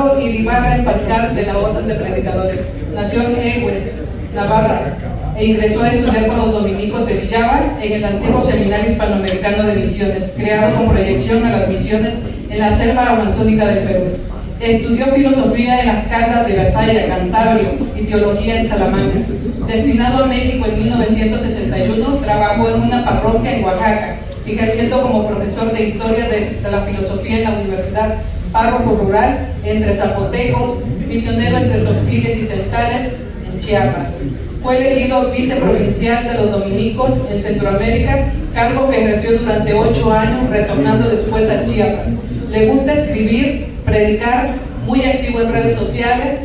Pablo Iribarren Pascal, de la Orden de Predicadores. Nació en Egues, Navarra, e ingresó a estudiar con los dominicos de Villavar en el antiguo Seminario Hispanoamericano de Misiones, creado con proyección a las misiones en la selva amazónica del Perú. Estudió filosofía en las Caldas de Vasalla, Cantabria, y teología en Salamanca. Destinado a México en 1961, trabajó en una parroquia en Oaxaca, ejerciendo como profesor de historia de la filosofía en la universidad, párroco rural entre zapotecos, misionero entre soxiles y celtanes en Chiapas. Fue elegido viceprovincial de los dominicos en Centroamérica, cargo que ejerció durante 8 años, retornando después a Chiapas. Le gusta escribir, predicar, muy activo en redes sociales.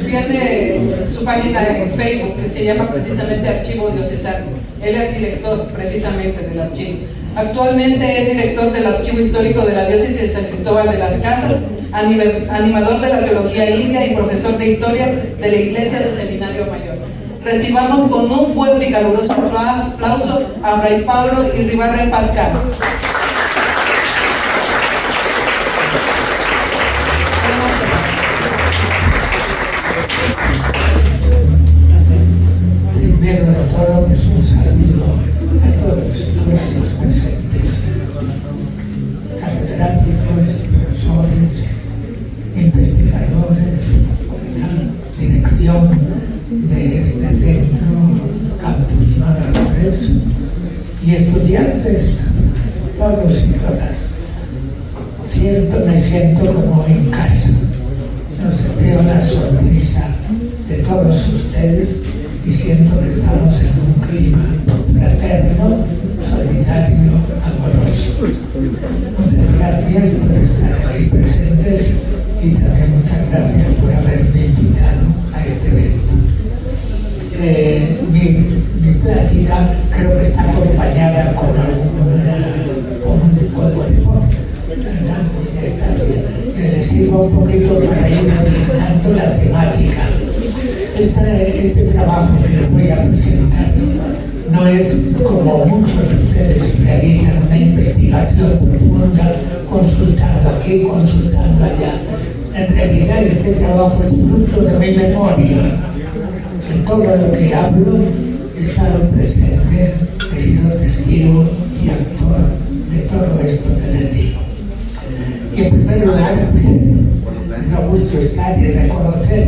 Tiene su página en Facebook que se llama precisamente Archivo Diocesano. Él es director precisamente del archivo. Actualmente es director del Archivo Histórico de la Diócesis de San Cristóbal de las Casas, animador de la teología india y profesor de historia de la Iglesia del Seminario Mayor. Recibamos con un fuerte y caluroso aplauso a Fray Pablo Iribarren Pascal. Primero de todo, pues un saludo a todos y todas los presentes, catedráticos, profesores, investigadores, la dirección de este centro, Campus número 3, y estudiantes, todos y todas. Me siento como en casa. No sé, veo la sonrisa de todos ustedes y siento que estamos en un clima fraterno, solidario, amoroso. Muchas gracias por estar aquí presentes y también muchas gracias por haberme invitado a este evento. Mi plática creo que está acompañada con un cuerpo, ¿verdad? Está bien. Les sirvo un poquito para ir orientando la temática. Este trabajo que les voy a presentar no es como muchos de ustedes realizan una investigación profunda, consultando aquí, consultando allá. En realidad este trabajo es fruto de mi memoria. En todo lo que hablo he estado presente, he sido testigo y actor de todo esto que les digo. Y en primer lugar, pues, me da gusto estar y reconocer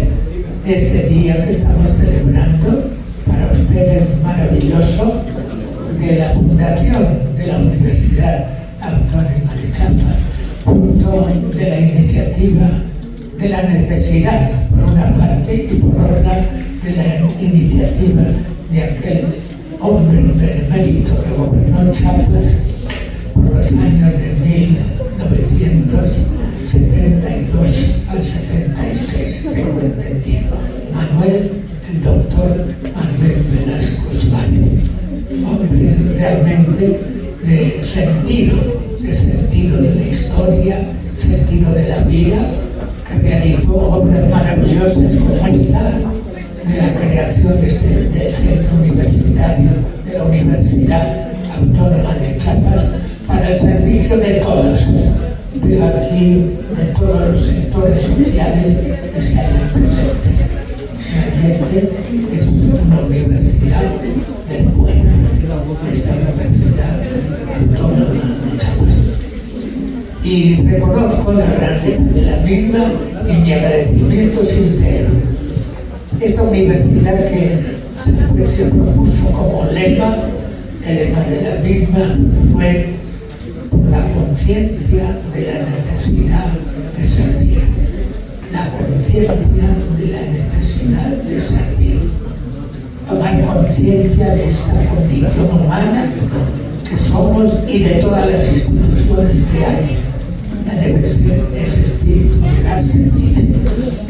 este día que estamos celebrando, para ustedes maravilloso, de la fundación de la Universidad Autónoma de Chiapas, punto de la iniciativa, de la necesidad, por una parte, y por otra, de la iniciativa de aquel hombre benemérito que gobernó Chiapas por los años de 1972 al 76, tengo entendido. El doctor Manuel Velasco Suárez, hombre realmente de sentido de la historia, sentido de la vida, que realizó obras maravillosas como esta, de la creación del centro universitario de la Universidad Autónoma de Chiapas para el servicio de todos. Veo aquí de todos los sectores sociales que se hayan presentes. Realmente es una universidad del pueblo, esta Universidad Autónoma de Chiapas. Y reconozco la grandeza de la misma y mi agradecimiento sincero. Esta universidad que se propuso como lema, el lema de la misma fue por la conciencia de la necesidad de servir. La conciencia de la necesidad de servir. Tomar conciencia de esta condición humana que somos y de todas las instituciones que hay. Debe ser ese espíritu de dar servicio.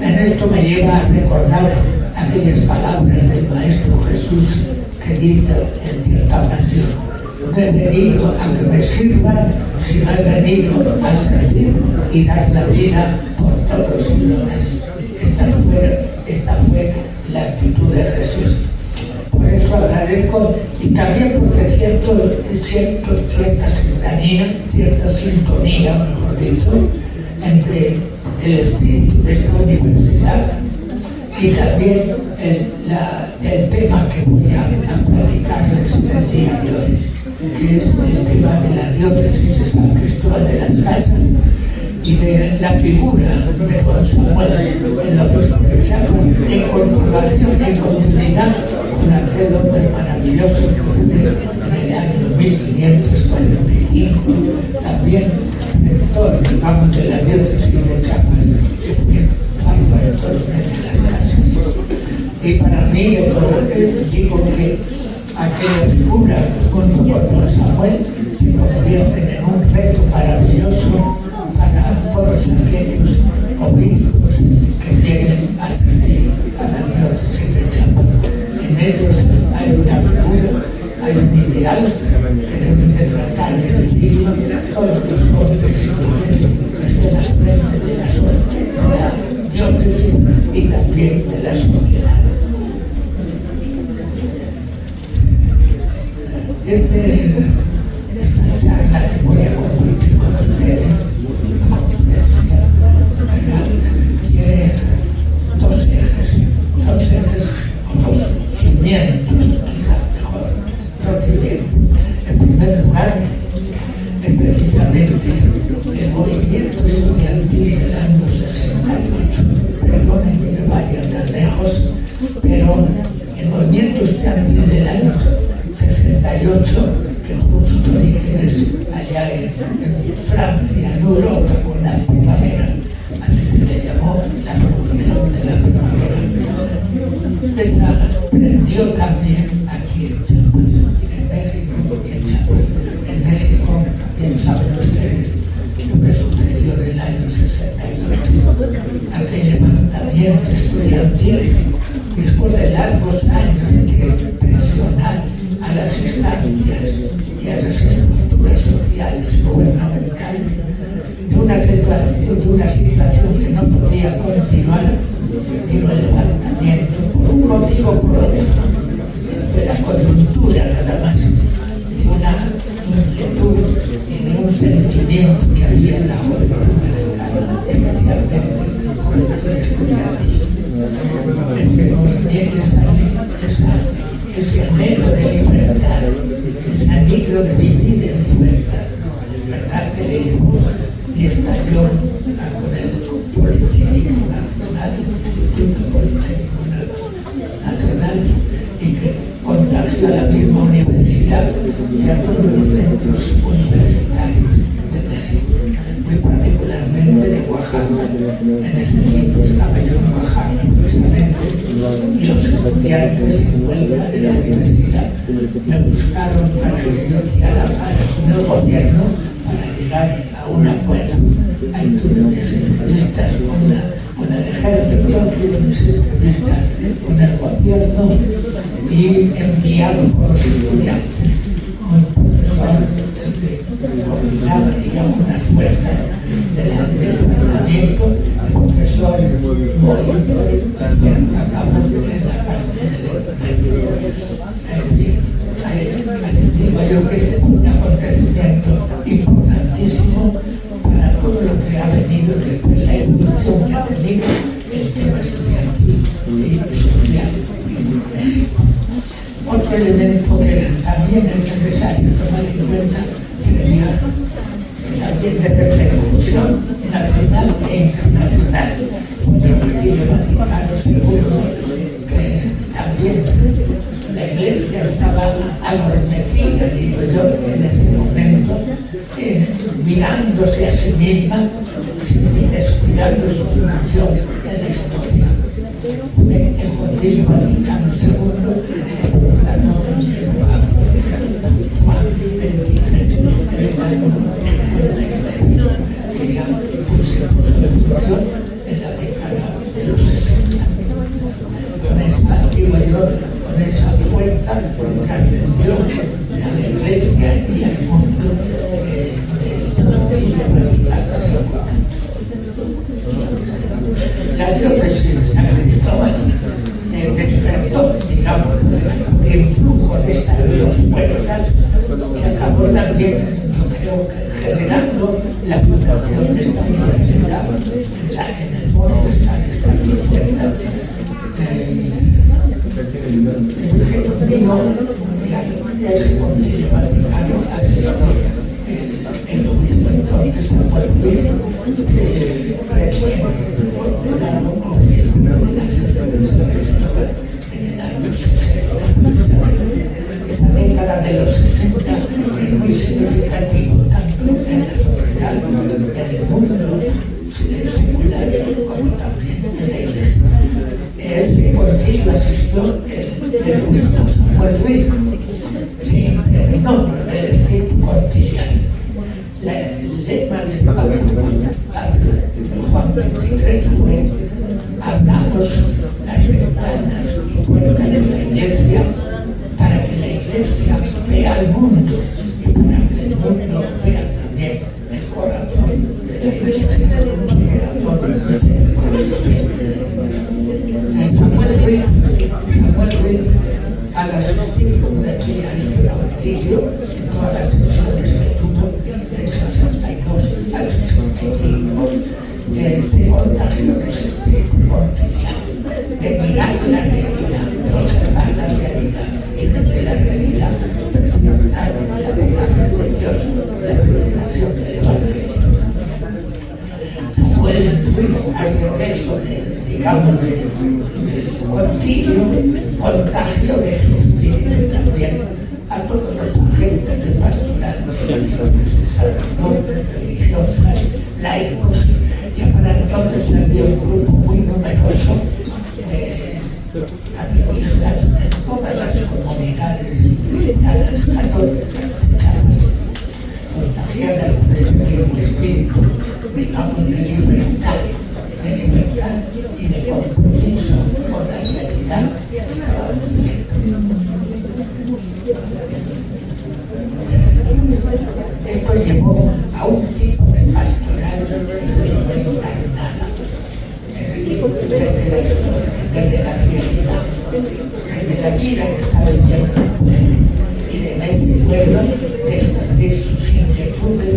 En esto me lleva a recordar aquellas palabras del Maestro Jesús que dice en cierta ocasión: no he venido a que me sirvan, sino he venido a servir y dar la vida por todos y todas. Esta fue la actitud de Jesús. Por eso agradezco, y también porque siento cierta sintonía, mejor dicho, entre el espíritu de esta universidad y también el tema que voy a platicarles el día de hoy, que es el tema de la diócesis de San Cristóbal de las Casas y de la figura de Don Samuel en la obispo de Chiapas, en continuidad con aquel hombre maravilloso que fue en el año 1545, también rector, digamos, de la diócesis de Chiapas, que fue Fray Bartolomé de las Casas. Y para mí, digo que aquella figura, junto con Don Samuel, se convierten en un reto maravilloso para todos aquellos obispos que vienen a servir a la diócesis de Chiapas. En ellos hay una figura, hay un ideal que deben de tratar de vivirlo todos los hombres y mujeres que estén al frente de la diócesis y también de la sociedad. Esta charla que voy a compartir con ustedes, tiene dos ejes o dos cimientos, quizás mejor, dos cimientos. En primer lugar, es precisamente el movimiento estudiantil del año 68. Perdonen que me vaya tan lejos, pero el movimiento estudiantil del año 68, que tuvo sus orígenes allá en Francia, en Europa, con la primavera, así se le llamó la revolución de la primavera, esa prendió también aquí en Chiapas, en México y en Chiapas. En México, bien saben ustedes lo que sucedió en el año 68, aquel levantamiento estudiantil, después de largos años de presionar a las instancias y a las estructuras sociales y gubernamentales de una situación que no podía continuar, vino el levantamiento por un motivo o por otro. Fue la coyuntura nada más de una inquietud y de un sentimiento que había en la juventud mexicana, especialmente juventud estudiantil. Este movimiento, ese anhelo de libertad, ese anhelo de vivir en libertad, ¿verdad? Que le llevó y estalló con el Politécnico Nacional, el Instituto Politécnico Nacional, y que contagió a la misma universidad y a todos los centros universitarios de México, muy particularmente de Oaxaca. En ese tiempo estaba yo en Oaxaca precisamente, y los estudiantes en huelga de la universidad me buscaron para que yo dialogara con el gobierno para llegar a un acuerdo. Ahí tuve mis entrevistas con el ejército, tuve mis entrevistas con el gobierno y enviado por los estudiantes. Un profesor que coordinaba, digamos, las fuerzas del levantamiento, el profesor Moy, también hablamos de la parte del en fin, así digo yo que este fue un acontecimiento importantísimo para todo lo que ha venido después, la evolución que ha tenido el tema estudiantil y social en México. Otro elemento que también es necesario tomar en cuenta sería también de repercusión nacional e internacional. Fue el Concilio Vaticano II, que también la Iglesia estaba adormecida, digo yo, en ese momento, mirándose a sí misma y descuidando su función en la historia. Fue el Concilio Vaticano II que proclamó el Papa Juan XXIII en el año 59, que ya puso su función en la década de los 60. Con esa, digo yo, con esa fuerza que trascendió a la Iglesia y al mundo del Concilio Vaticano II. La diócesis de San Cristóbal despertó, digamos, por el influjo de estas dos fuerzas, que acabó también, yo creo, creo que generando la fundación de esta universidad, en el fondo está aquí cerca. Ese concilio vaticano asistió el obispo entonces Samuel Ruiz, recién ordenado obispo de la diócesis de San Cristóbal en el año 60. Esta década de los 60 es muy significativo tanto en la sociedad, en el mundo secular, como también en la iglesia. Ese concilio asistió el obispo Samuel Ruiz. Se impregnó el espíritu conciliar. El lema del Papa Juan XXIII fue: abramos las ventanas y puertas de la iglesia para que la iglesia vea al mundo y para que el mundo vea también el corazón de la iglesia, su corazón misericordioso. Samuel Ruiz, al asistir como decía a este concilio, en todas las sesiones que tuvo, del 62 al 65, se contagió de ese espíritu conciliar, de mirar la realidad, de observar la realidad y desde la realidad presentar la palabra de Dios, la predicación del Evangelio. Samuel Ruiz, al regreso del concilio, contagio de su espíritu también a todos los agentes de pastoral, religiosos, sacerdotes, religiosas, laicos. Ya para entonces había un grupo muy numeroso de catequistas en todas las comunidades cristianas, católicas, techadas, contagiadas por ese mismo espíritu, digamos, de libertad y de compromiso con la realidad que estaba viviendo. Esto llevó a un tipo de pastoral que no llegó encarnada desde la historia, desde la realidad, desde la vida que estaba viviendo el pueblo, y de ese pueblo descubrir sus inquietudes,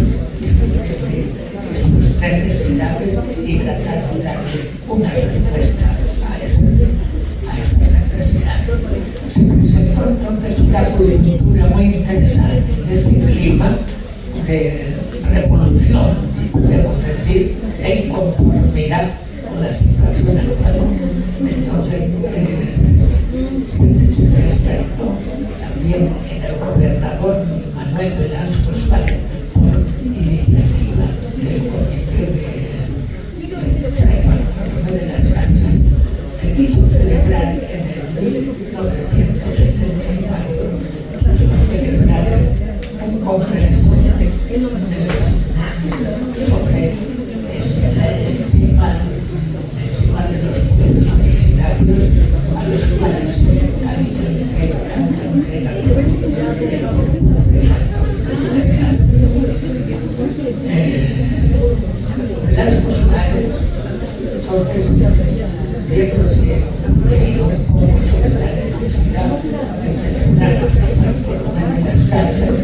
sus necesidades y tratar de darle una respuesta a esa necesidad. Se presentó entonces una coyuntura muy interesante en ese clima de revolución, podemos decir, de inconformidad con la situación actual. Entonces se despertó también en el gobernador Manuel Velasco Suárez, por iniciativa del comité de Fray Bartolomé de las Casas, que quiso celebrar en el 1974, quiso celebrar un congreso sobre el tema de los pueblos originarios, a los cuales tanta entrega el obispo Fray Bartolomé de las Casas. Velasco Suárez, entonces, viéndose urgido un poco sobre la necesidad de celebrar a Fray Bartolomé de las Casas,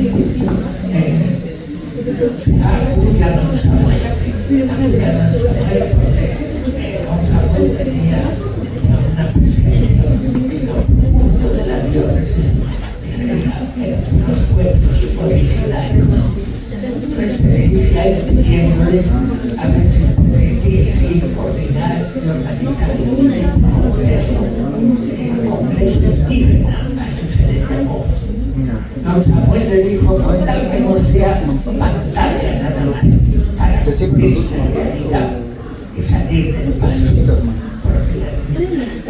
se acude a don Samuel, porque don Samuel tenía ya una presencia en lo profundo de la diócesis, en los pueblos originarios. Entonces se dirige a él pidiéndole a ver si puede dirigir, coordinar y organizar este congreso indígena, así se le llamó. Don Samuel le dijo, con tal que no sea pantalla nada más, para cumplir la realidad y salir del paso. Porque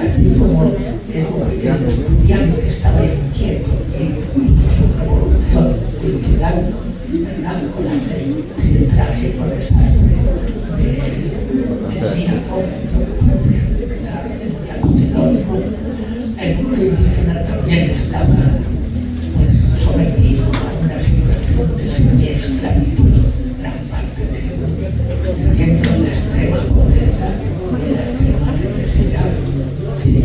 así como el estudiante estaba inquieto y hizo su revolución cultural, ¿verdad?, con el trágico desastre del día 2 de octubre, ¿verdad?, el Tlatelolco, el mundo indígena también estaba sometido a una situación de semi-esclavitud, gran parte del mundo, viviendo en la extrema pobreza, en la extrema necesidad, sin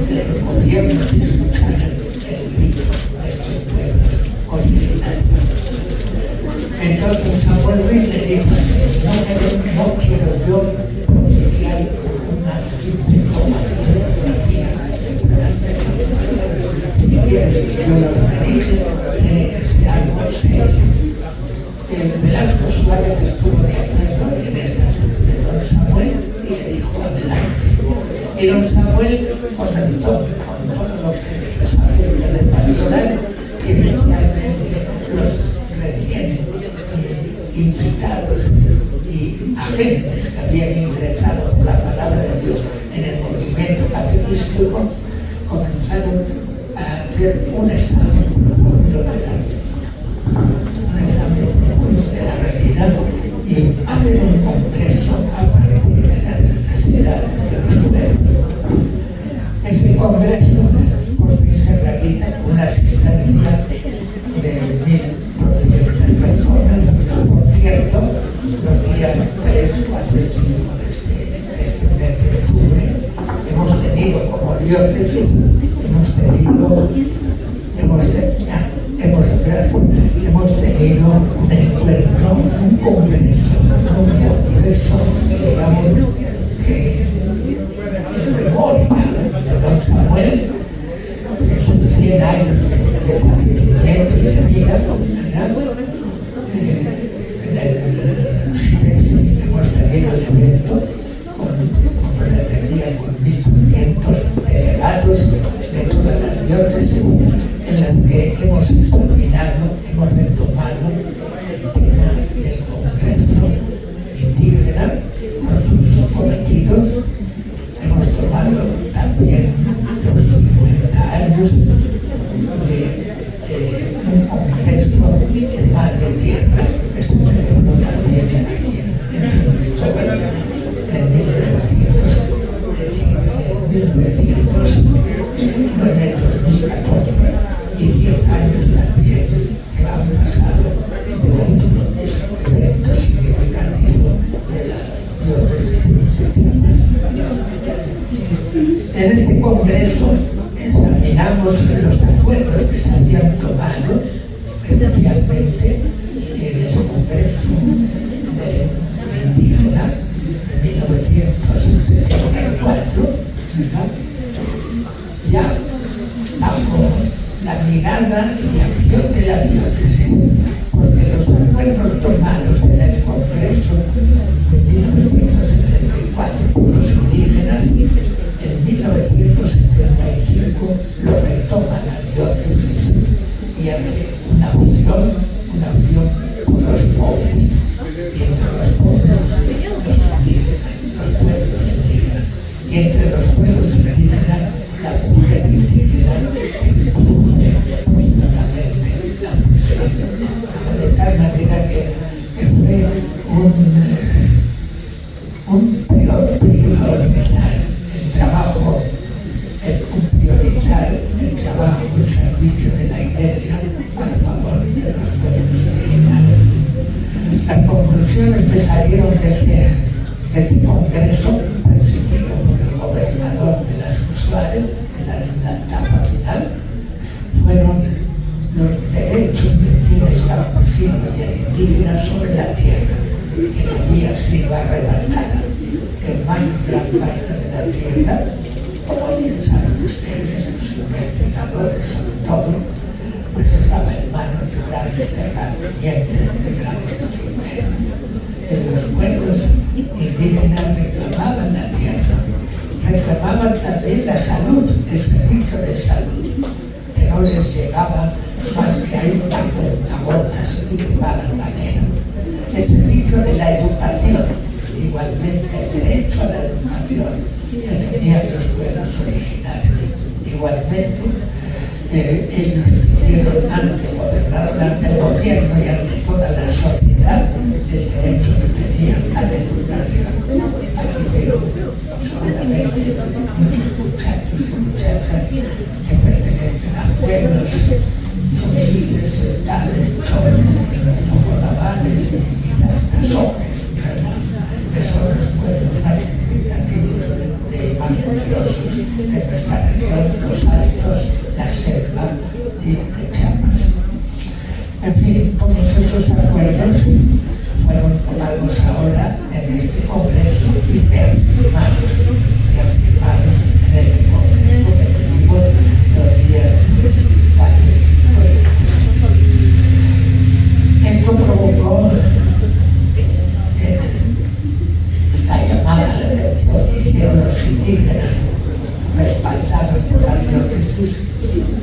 que los gobiernos escucharan el grito de estos pueblos originarios. dijo así: no quiero yo propiciar una simple toma de fotografía delante de la autoridad. Si quieres que yo lo organice, tiene que ser algo serio. Velasco Suárez estuvo de acuerdo en esta actitud de don Samuel y le dijo: adelante. Y don Samuel comentó con todo lo que sus agentes de pastoral, y especialmente los recién invitados y agentes que habían ingresado por la palabra de Dios en el movimiento catequístico, comenzaron a hacer un examen profundo de la realidad. Un examen profundo de la realidad y hacer un congreso a partir de las necesidades de los pueblos. Ese congreso por fin se realiza con una asistencia de 1.200 personas. Por cierto, los días 3, 4 y 5 de este mes de octubre hemos tenido como diócesis, hemos tenido un encuentro, un congreso, digamos, en memoria de don Samuel, de sus 100 años de fallecimiento y de vida, ¿verdad? En el CIDESI hemos tenido el evento como les decía, con 1.200 delegados de todas las diócesis, en las que hemos examinado, hemos retomado el tema del Congreso Indígena con sus cometidos. Hemos tomado también los 50 años de un Congreso de Madre Tierra que se celebró también aquí en San Cristóbal en 2014 y 10 años también que han pasado de otro evento significativo de la diócesis de Chiapas. En este congreso examinamos los acuerdos que se habían tomado, especialmente en el Congreso Indígena de 1974, ¿verdad? Ya bajo la mirada y acción de la diócesis, porque los acuerdos tomados en el Congreso de 1974 por los indígenas, en 1975 lo retoma la diócesis y hace una opción por los pobres, y entre los pobres los indígenas, los pueblos indígenas, y entre los pueblos indígenas la mujer indígena que sufre profundamente la opresión. De tal manera que fue priorizar el trabajo, el servicio de la Iglesia a favor de los pueblos originarios. Las conclusiones que salieron de ese congreso, presidido por el gobernador Velasco Suárez en la etapa final, fueron los derechos que tiene el campesino y el indígena sobre la tierra, que había sido arrebatada en manos gran parte de la tierra, como bien saben ustedes, los investigadores sobre todo, pues estaba en manos de grandes terratenientes, de grandes enfermeros. Los pueblos indígenas reclamaban la tierra, reclamaban también la salud, el servicio de salud, que no les llegaba más que hay una cuentagotas y de mala manera. El servicio de la educación, igualmente el derecho a la educación que tenían los pueblos originarios. Igualmente, ellos pidieron ante el gobernador, ante el gobierno y ante toda la sociedad el derecho que tenían a la educación. Aquí veo seguramente muchos muchachos y muchachas que pertenecen a pueblos Fusiles, Tales, Chones, Navales y hasta Sopes, ¿verdad? Que son los pueblos más significativos y más poderosos de nuestra región, los Altos, la Selva y de Chiapas. En fin, todos esos acuerdos fueron tomados estamos ahora en este congreso y reafirmados en este congreso que tuvimos los días 3, 4 y 5 de octubre. Esto provocó esta llamada a la atención que hicieron los indígenas, respaldados por la diócesis,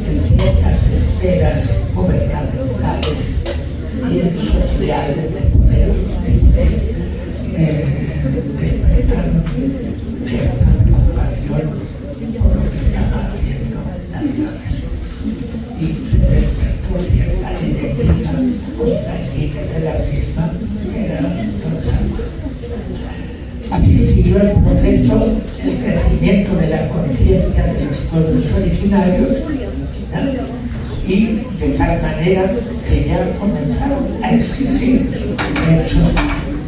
en ciertas esferas gubernamentales y sociales de poder, despertaron cierta preocupación por lo que estaba haciendo la diócesis. Y se despertó cierta enemiga contra el líder de la misma, que era don Samuel. Así siguió el proceso, el crecimiento de la conciencia de los pueblos originarios, ¿no? Y de tal manera que ya comenzaron a exigir sus derechos,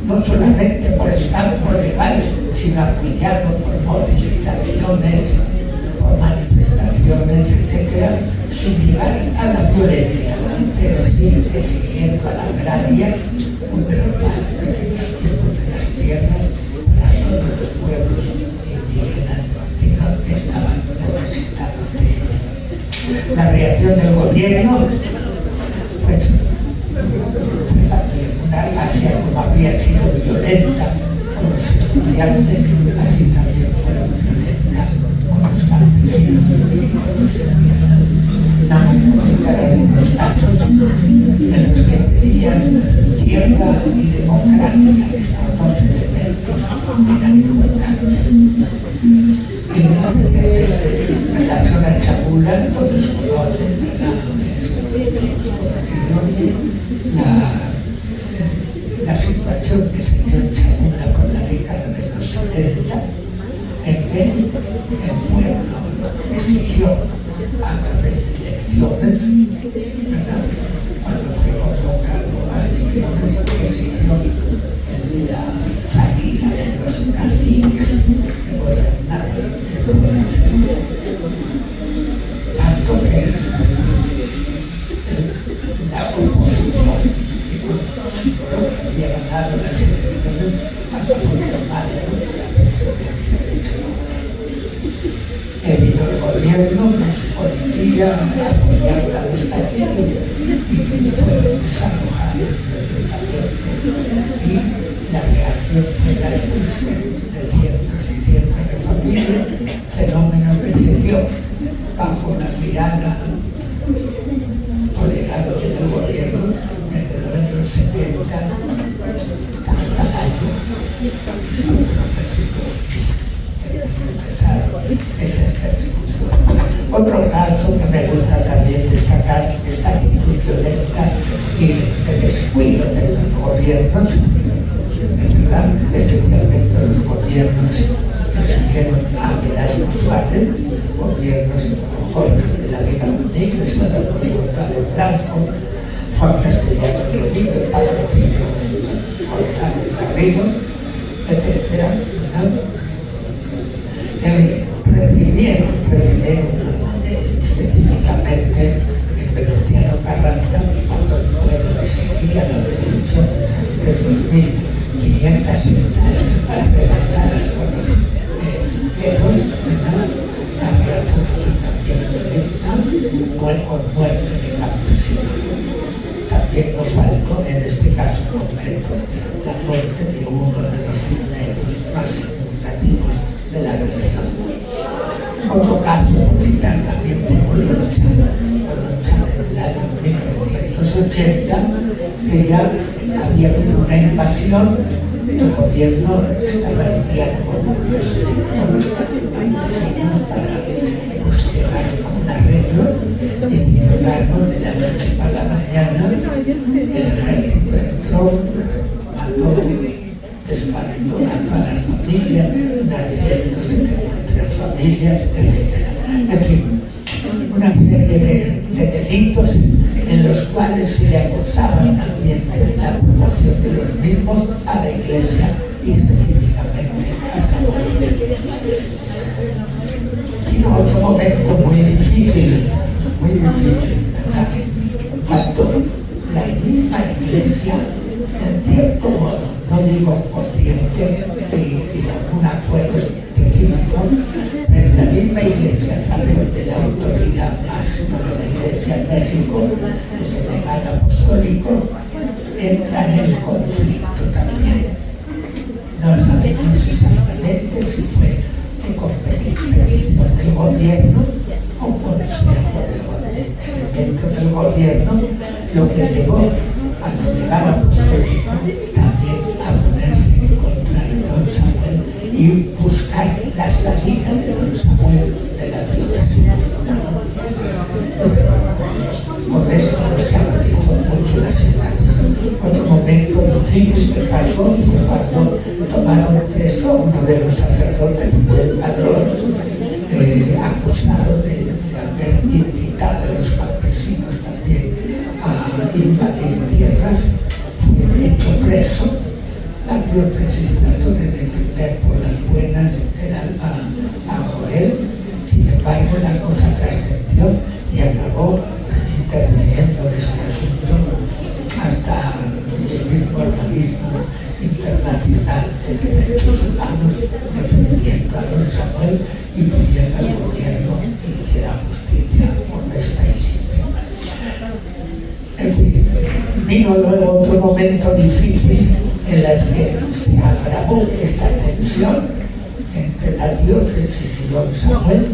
no solamente por el campo legal, sino apoyado por movilizaciones, por manifestaciones, etc., sin llegar a la violencia, pero sí exigiendo a la agraria un reparto equitativo de las tierras para todos los pueblos indígenas que estaban necesitados de ello. La reacción del gobierno, pues, fue también así como había sido violenta con los estudiantes, así también fueron violentas con los campesinos y con los indígenas. Nada más por citar algunos casos en los que pedían tierra y democracia. Estos dos elementos eran importantes. En relación a Chabula, todos conocen, la situación que se dio en Chabula por la década de los 70, en que el pueblo exigió a través de elecciones, ¿verdad? Cuando fue convocado a elecciones, exigió la salida de los caciques que gobernaban el pueblo chileno. Tanto que la oposición, que había ganado las elecciones, acabó tomando la presidencia de Chabula. Vino el gobierno con su policía a apoyar a los caciques y fueron desalojados del ayuntamiento, y la reacción fue la expulsión de cientos y cientos de familias, fenómeno que se dio bajo la mirada tolerante del gobierno desde los años 70 hasta el año 1920. Esa es persecución. Otro caso que me gusta también destacar, esta actitud violenta y de descuido de los gobiernos, ¿verdad? Especialmente los gobiernos que siguieron a Velasco Suárez, gobiernos como Jorge de la Vega Domínguez, Salvador González Blanco, Juan Castellano Rodríguez, Patrocinio González Garrido, etc., ¿no? Que reprimieron específicamente en Venustiano Carranza, cuando el pueblo exigía la devolución de 2.500 hectáreas arrebatadas por los finqueros, la reacción fue también violenta, con muerte de campesinos. También nos faltó, en este caso concreto, la muerte de uno de los finqueros más significativos de la religión. Otro caso citar también fue Olonchán en el año 1980, que ya había habido una invasión, el gobierno estaba en diálogo con los campesinos para llegar a un arreglo, y sin embargo, de la noche para la mañana, el ejército entró, mató, desbarató a todas las familias, unas 173 familias, etc. En fin, una serie de delitos en los cuales se le acusaban también de la promoción de los mismos a la Iglesia y específicamente a San Juan. Y otro momento muy difícil, ¿verdad? Cuando la misma Iglesia, en cierto modo, no digo máximo de la Iglesia en México, el delegado apostólico, entra en el conflicto también. No sabemos exactamente si fue de petición del gobierno o consejo del gobierno, lo que llevó al delegado apostólico también a ponerse en contra de don Samuel y buscar la salida de don Samuel de la diócesis. Por esto se analizó mucho la situación. Otro momento difícil que pasó fue cuando tomaron preso a uno de los sacerdotes del padrón, acusado de haber incitado a los campesinos también a invadir tierras. Fue hecho preso. La diócesis trató de defender por las buenas a Joel. Sin embargo, la cosa trascendió y acabó interviniendo en este asunto hasta el mismo organismo internacional de derechos humanos defendiendo a don Samuel y pidiendo al gobierno que hiciera justicia honesta y limpia. En fin, vino luego otro momento difícil en el que se agravó esta tensión entre la diócesis y don Samuel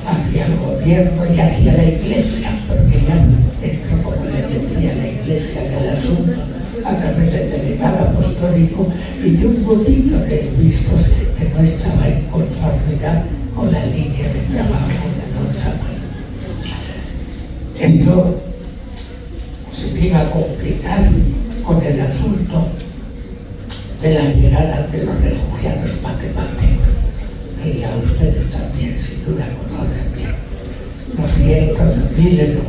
hacia el gobierno y hacia la iglesia, porque ya entró, como le decía, la iglesia en el asunto a través del delegado apostólico y de un grupito de obispos que no estaba en conformidad con la línea de trabajo de don Samuel. Esto se vino a complicar con el asunto de la llegada de los refugiados guatemaltecos, que ya ustedes también sin duda conocen bien. Los cientos de miles de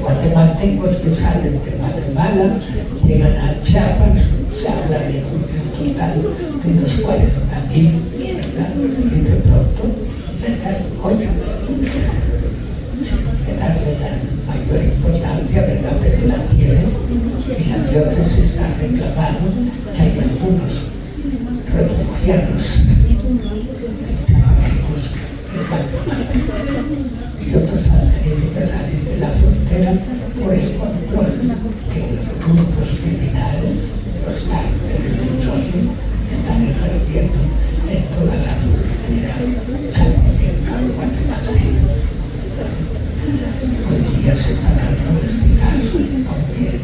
guatemaltecos que salen de Guatemala llegan a Chiapas, se habla de un total de unos 40.000, ¿verdad? Se dice pronto, cerca de un hoyo, sin darle la mayor importancia, ¿verdad? Pero la tienen, y la diócesis ha reclamado que hay algunos refugiados chapanecos en Guatemala y otros han tenido que salir de la frontera por el control que los grupos criminales, los cárteles dichosos, están ejerciendo en toda la frontera chapaneca guatemalteca. Hoy día se está dando este caso, aunque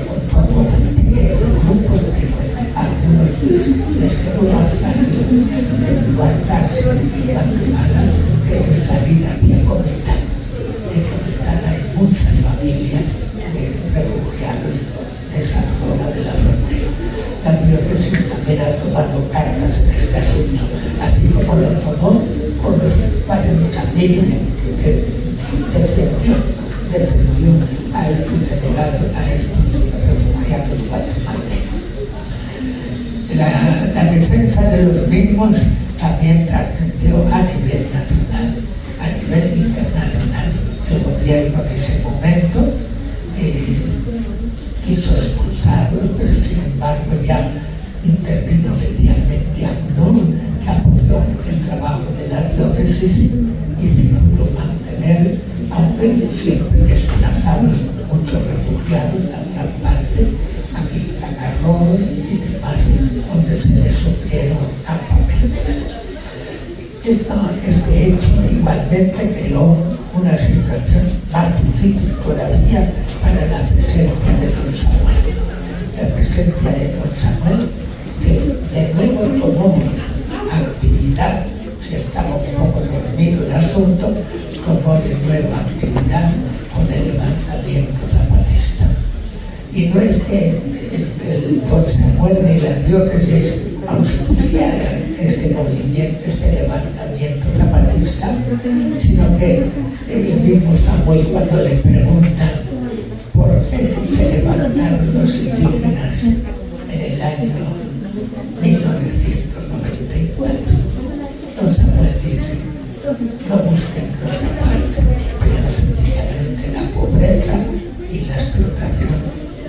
con poco pequeños grupos, pero a algunos les quedó más fácil guardarse en Guatemala que salir hacia Comitán. En Comitán hay muchas familias de refugiados de esa zona de la frontera. La diócesis también ha tomado cartas en este asunto, así como lo tomó con los 40.000 que defendió a estos delegados, a estos refugiados guatemaltecos. La defensa de los mismos también trascendió a nivel nacional, a nivel internacional. El gobierno de ese momento quiso expulsarlos, pero sin embargo ya intervino oficialmente a UNUR, que apoyó el trabajo de la diócesis y se pudo mantener, aunque siempre desplazados, muchos refugiados, la gran parte, a Quintana Roo y demás, donde se les sufrieron campamentos. Este hecho igualmente creó una situación más difícil todavía para la presencia de don Samuel. La presencia de don Samuel, que de nuevo tomó actividad, si estaba un poco dormido el asunto, tomó de nuevo actividad con el levantamiento zapatista. Y no es que el don Samuel ni la diócesis auspiciaran este movimiento, este levantamiento zapatista, sino que el mismo Samuel, cuando le preguntan por qué se levantaron los indígenas en el año 1994, don Samuel dice: no busquen por otra parte, vean sencillamente la pobreza y la explotación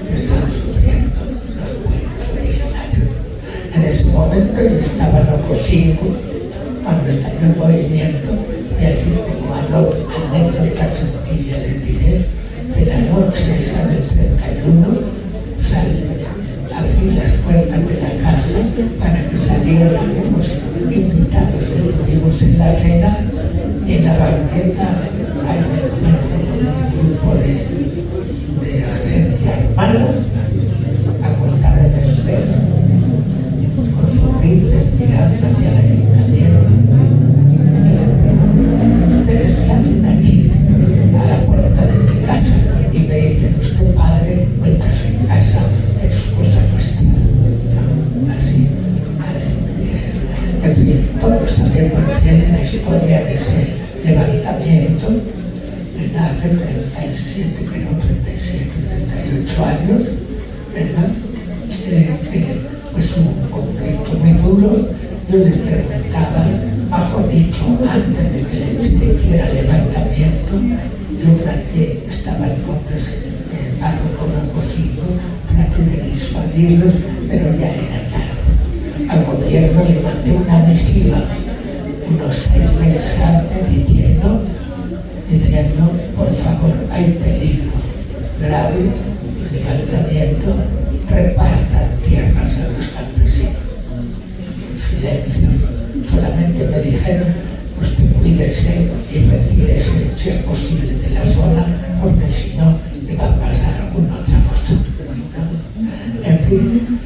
que están sufriendo los pueblos originarios. En ese momento yo estaba en Ocosingo, cuando estalló el movimiento, y así como a anécdota sencilla les diré que la noche esa del 31 abrí las puertas de la casa para que salieran algunos invitados que tuvimos en la cena, y en la banqueta hay un grupo de gente armada acostada en el suelo con sus rifles mirando hacia el ayuntamiento. Y les pregunto: ¿ustedes qué hacen aquí a la puerta de mi casa? Y me dicen: usted, padre, mientras en casa es cosa nuestra. ¿No? Así me dijeron. En fin, todos sabemos bien la historia de ese levantamiento. Hace 37, creo, 37, 38 años, ¿verdad? Pues hubo un conflicto muy duro. Yo les preguntaba, mejor dicho, antes de que se hiciera levantamiento, yo traté, estaba entonces párroco Cosimo, traté de disuadirlos, pero ya era tarde. Al gobierno le mandé una misiva unos 6 meses antes diciendo, por favor, hay peligro grave, levantamiento, repartan tierras a los campesinos. Silencio. Solamente me dijeron: usted cuídese y retírese, si es posible, de la zona, porque si no, le va a pasar alguna otra cosa. ¿No? En fin,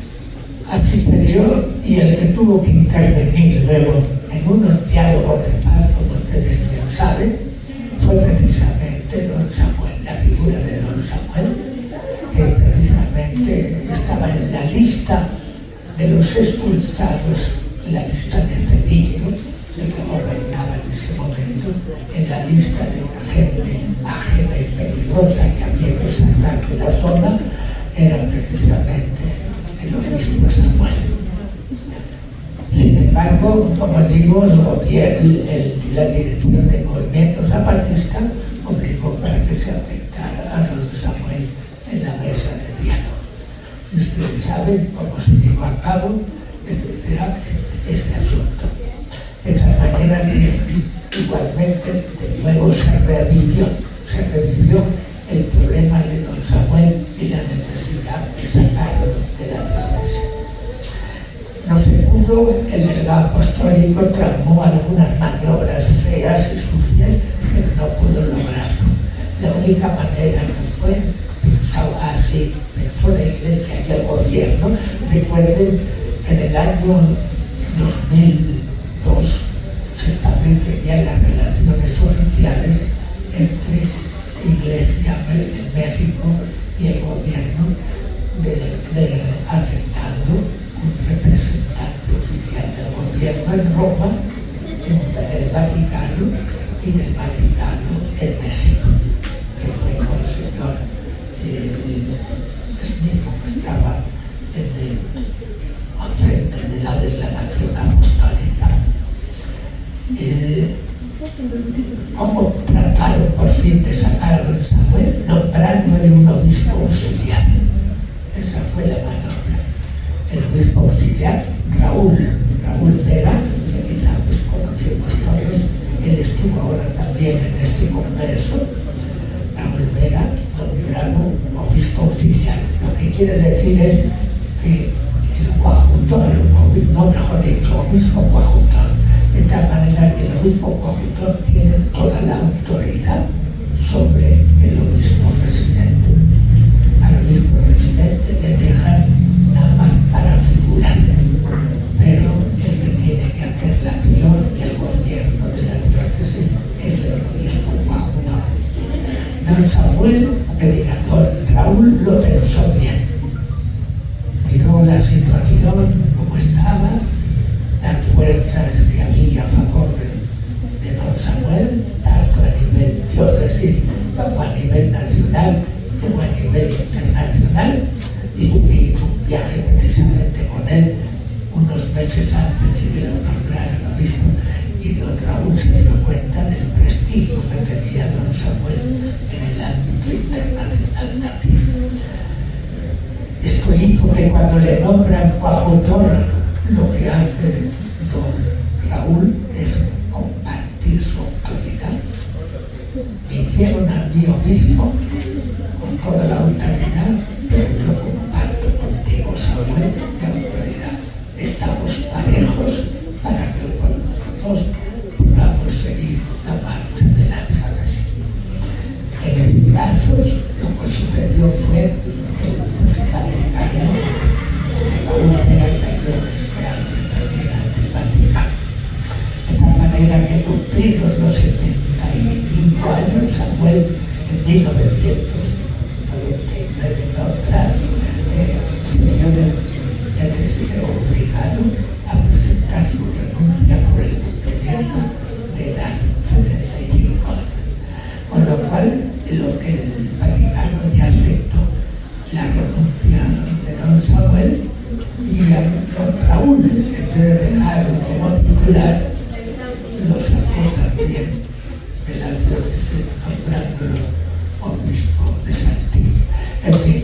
así se dio, y el que tuvo que intervenir luego en unos diálogos de paz, como ustedes bien saben, fue precisamente don Samuel, la figura de don Samuel, que precisamente estaba en la lista de los expulsados, en la lista de Cedillo, el que gobernaba en ese momento, en la lista de la gente ajena y peligrosa que había que sacar de la zona, era precisamente el obispo Samuel. Sin embargo, como digo, la dirección del movimiento zapatista obligó para que se aceptara a don Samuel en la mesa de diálogo. Y ustedes saben cómo se llevó a cabo este asunto. De tal manera que igualmente de nuevo se revivió el problema de don Samuel y la necesidad de sacarlo de la diócesis. No se pudo, el delegado apostólico tramó algunas maniobras feas y sucias, pero no pudo lograrlo. La única manera que fue, pensó la Iglesia y el gobierno. Recuerden que en el año 2002 se establecen ya las relaciones oficiales entre Iglesia en México y el gobierno, aceptando un representante oficial del gobierno en Roma, en el Vaticano, y del Vaticano en México, que fue el monseñor, el mismo que estaba al frente de la delegación apostólica. ¿Cómo trataron por fin de sacar a don Samuel? Nombrándole un obispo auxiliar. Esa fue la maniobra. El obispo auxiliar, Raúl Vera, que quizá pues conocemos todos, él estuvo ahora también en este congreso. Raúl Vera, nombrado obispo auxiliar. Lo que quiere decir es que el coadjutor, no mejor dicho, obispo coadjutor, de tal manera que el obispo coadjutor tiene toda la autoridad sobre el obispo residente. Al obispo residente le dejan nada más para figurar, pero el que tiene que hacer la acción y el gobierno de la diócesis es el obispo coadjutor. Don Samuel, predicador, Raúl lo pensó bien, miró la situación como estaba, las fuerzas que había a favor de don Samuel, tanto a nivel diócesis como a nivel nacional como a nivel internacional, y que hizo un viaje precisamente con él unos meses antes de que lo nombraran obispo, y don Raúl se dio cuenta del prestigio que tenía don Samuel en el ámbito internacional también. Esto hizo que cuando le nombran coadjutor, lo que hace don Raúl es compartir su autoridad me hicieron a mí obispo con toda la autoridad, pero yo comparto contigo, Samuel, mi autoridad. Estamos parejos para que nosotros podamos seguir la marcha de la diócesis. En este caso, lo que sucedió fue que el Vaticano, la última cayó desgracia también ante el Vaticano. De tal manera que cumplidos los 75 años, Samuel en 1999 se vio obligado a presentar su renuncia por el cumplimiento de edad, 75 años. Con lo cual, lo que el Vaticano ya aceptó la renuncia de don Samuel y a don Raúl, en vez de dejarlo como titular, lo sacó también de la diócesis, nombrándolo obispo de Saltillo. En fin,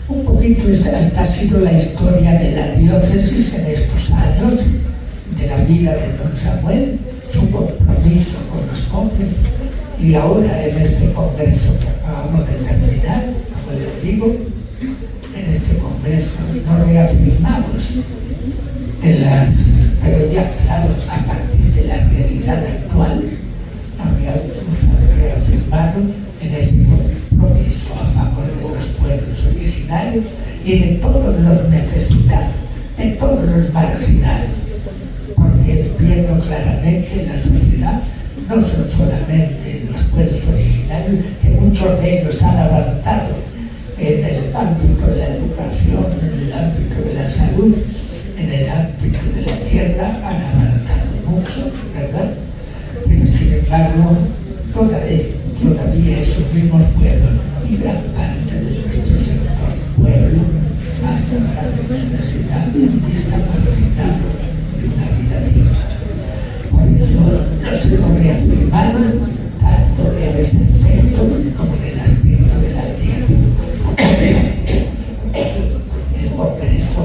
un poquito esta ha sido la historia de la diócesis en estos años, de la vida de don Samuel, su compromiso con los pobres, y ahora en este congreso que acabamos de terminar, como les digo, en este congreso nos reafirmamos pero ya claro, a partir de la realidad actual, nos reafirmado en ese compromiso a favor de los pueblos originarios y de todos los necesitados, de todos los marginados, porque viendo claramente la sociedad, no son solamente los pueblos originarios, que muchos de ellos han avanzado en el ámbito de la educación, en el ámbito de la salud, en el ámbito de la tierra, han avanzado mucho, ¿verdad? Pero sin embargo, todavía esos mismos pueblos y gran parte de nuestro sector pueblo pasan la necesidad y están marginados de una vida digna. Por eso nos hemos reafirmado tanto en ese aspecto como en el aspecto de la tierra. El congreso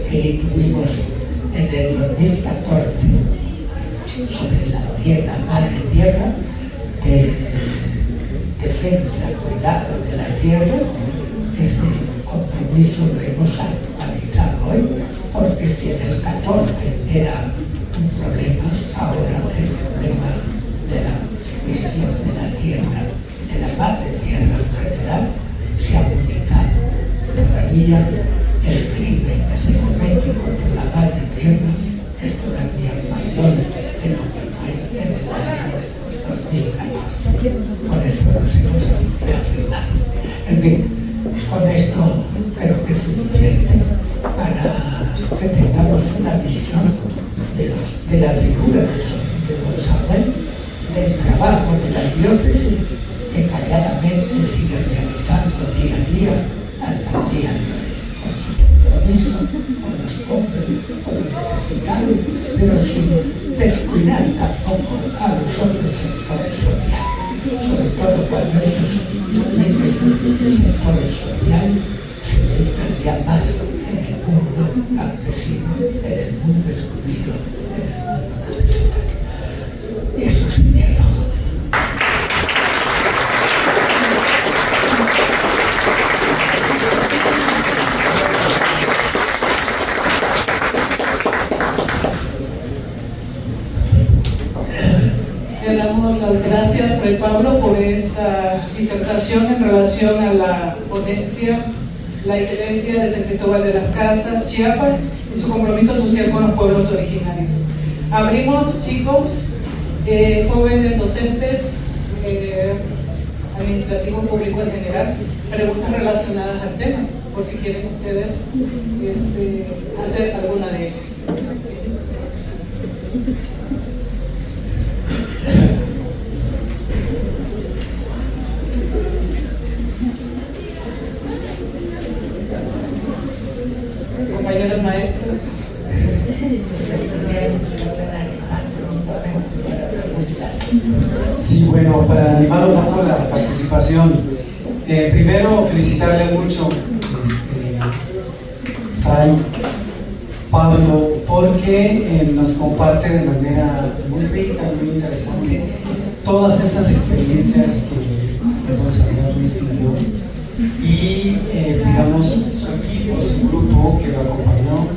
que tuvimos en el 2014 sobre la tierra, madre tierra, de defensa, cuidado de la tierra, ese compromiso lo hemos actualizado hoy, porque si en el 14 era un problema, ahora el problema de la cuestión de la tierra, de la madre tierra en general, se ha aumentado. Todavía el crimen que se comete contra la madre tierra es todavía mayor que lo que fue en el año 2014. Por eso nos hemos reafirmado. En fin, con esto creo que es suficiente para que tengamos una visión de la figura de don Samuel, del trabajo de la diócesis que calladamente sigue realizando día a día hasta el día de hoy, con su compromiso con los pobres, con los necesitados, pero sin descuidar tampoco a los otros sectores sociales, sobre todo cuando esos sectores sociales se dedican ya más en el mundo campesino, en el mundo excluido, en el mundo necesitado. Y eso sería todo. Le damos las gracias, Fray Pablo, por esta disertación en relación a la ponencia La Iglesia de San Cristóbal de las Casas, Chiapas, y su compromiso social con los pueblos originarios. Abrimos, chicos, jóvenes docentes, administrativo público en general, preguntas relacionadas al tema, por si quieren ustedes hacer alguna de ellas. Compañeros maestros. Sí, bueno, para animar un poco la participación, primero felicitarle mucho Fray Pablo porque nos comparte de manera muy rica, muy interesante, todas esas experiencias que don Samuel Ruiz vivió y, digamos, su equipo, su grupo que lo acompañó